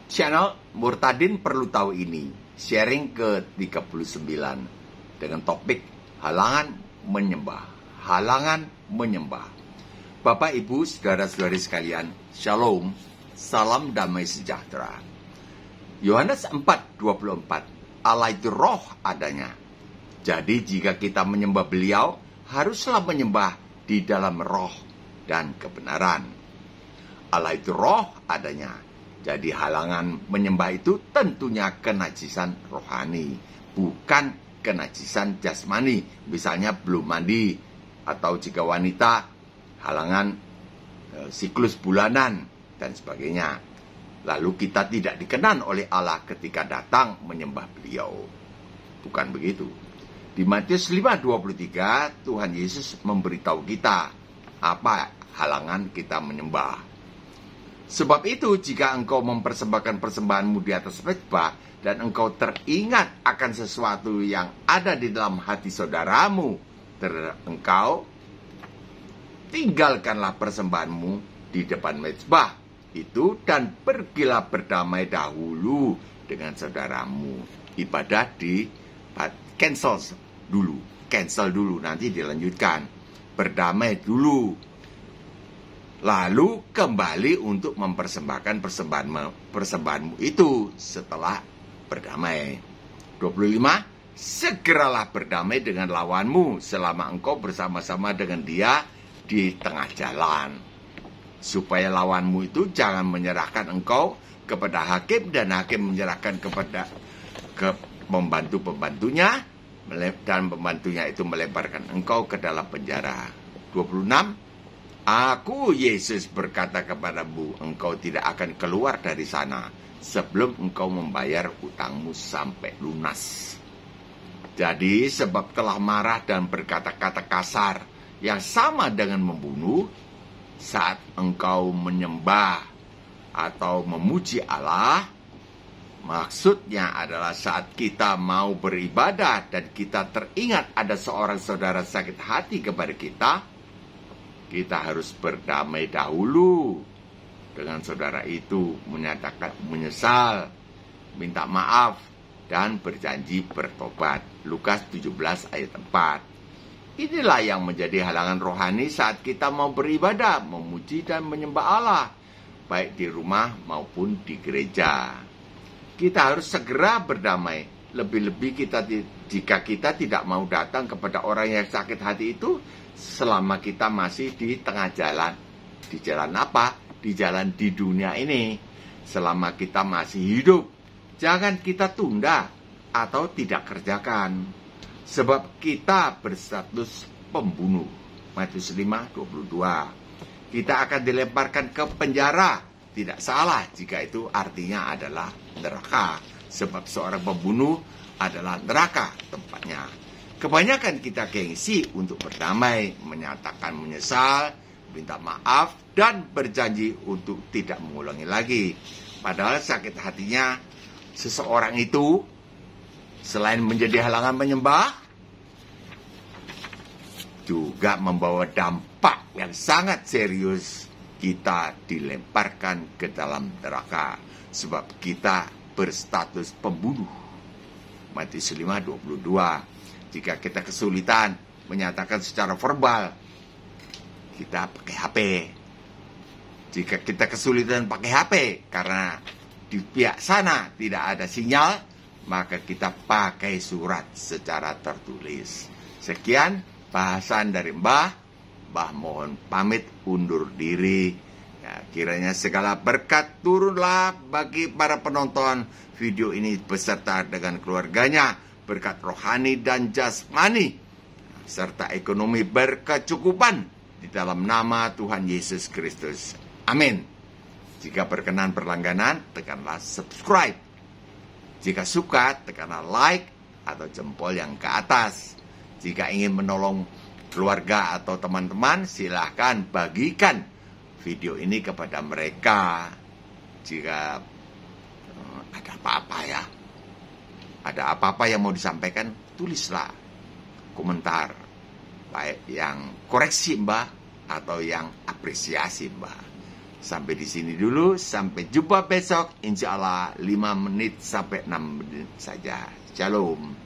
Channel Murtadin Perlu Tahu Ini, sharing ke-39 dengan topik halangan menyembah. Halangan menyembah. Bapak, Ibu, saudara-saudari sekalian, Shalom, salam damai sejahtera. Yohanes 4:24, Allah itu roh adanya. Jadi jika kita menyembah beliau, haruslah menyembah di dalam roh dan kebenaran. Allah itu roh adanya. Jadi halangan menyembah itu tentunya kenajisan rohani, bukan kenajisan jasmani. Misalnya belum mandi, atau jika wanita, halangan siklus bulanan, dan sebagainya. Lalu kita tidak dikenan oleh Allah ketika datang menyembah beliau. Bukan begitu. Di Matius 5:23, Tuhan Yesus memberitahu kita apa halangan kita menyembah. Sebab itu, jika engkau mempersembahkan persembahanmu di atas mezbah, dan engkau teringat akan sesuatu yang ada di dalam hati saudaramu, engkau tinggalkanlah persembahanmu di depan mezbah itu, dan pergilah berdamai dahulu dengan saudaramu. Ibadah di cancel dulu, nanti dilanjutkan. Berdamai dulu. Lalu kembali untuk mempersembahkan persembahanmu itu setelah berdamai. 25, segeralah berdamai dengan lawanmu selama engkau bersama-sama dengan dia di tengah jalan. Supaya lawanmu itu jangan menyerahkan engkau kepada hakim, dan hakim menyerahkan kepada pembantu-pembantunya, dan pembantunya itu melemparkan engkau ke dalam penjara. 26, Aku, Yesus, berkata kepadamu, engkau tidak akan keluar dari sana sebelum engkau membayar utangmu sampai lunas. Jadi, sebab telah marah dan berkata-kata kasar yang sama dengan membunuh, saat engkau menyembah atau memuji Allah, maksudnya adalah saat kita mau beribadah dan kita teringat ada seorang saudara sakit hati kepada kita harus berdamai dahulu dengan saudara itu, menyatakan menyesal, minta maaf, dan berjanji bertobat. Lukas 17 ayat 4. Inilah yang menjadi halangan rohani saat kita mau beribadah, memuji dan menyembah Allah, baik di rumah maupun di gereja. Kita harus segera berdamai. Lebih-lebih jika kita tidak mau datang kepada orang yang sakit hati itu selama kita masih di tengah jalan. Di jalan apa? Di jalan di dunia ini. Selama kita masih hidup, jangan kita tunda atau tidak kerjakan. Sebab kita berstatus pembunuh. Matius 5:22. Kita akan dilemparkan ke penjara. Tidak salah jika itu artinya adalah neraka. Sebab seorang pembunuh adalah neraka tempatnya. Kebanyakan kita gengsi untuk berdamai, menyatakan menyesal, minta maaf, dan berjanji untuk tidak mengulangi lagi. Padahal sakit hatinya seseorang itu, selain menjadi halangan menyembah, juga membawa dampak yang sangat serius. Kita dilemparkan ke dalam neraka, sebab kita berstatus pembunuh. Matius 5:22. Jika kita kesulitan menyatakan secara verbal, kita pakai HP. Jika kita kesulitan pakai HP karena di pihak sana tidak ada sinyal, maka kita pakai surat secara tertulis. Sekian bahasan dari Mbah mohon pamit undur diri. Ya, kiranya segala berkat turunlah bagi para penonton video ini beserta dengan keluarganya, berkat rohani dan jasmani, serta ekonomi berkecukupan di dalam nama Tuhan Yesus Kristus. Amin. Jika berkenan berlangganan, tekanlah subscribe. Jika suka, tekanlah like atau jempol yang ke atas. Jika ingin menolong keluarga atau teman-teman, silahkan bagikan video ini kepada mereka. Jika ada apa-apa yang mau disampaikan, tulislah komentar, baik yang koreksi Mbah atau yang apresiasi Mbah. Sampai di sini dulu, sampai jumpa besok. Insya Allah 5 menit sampai 6 menit saja. Shalom.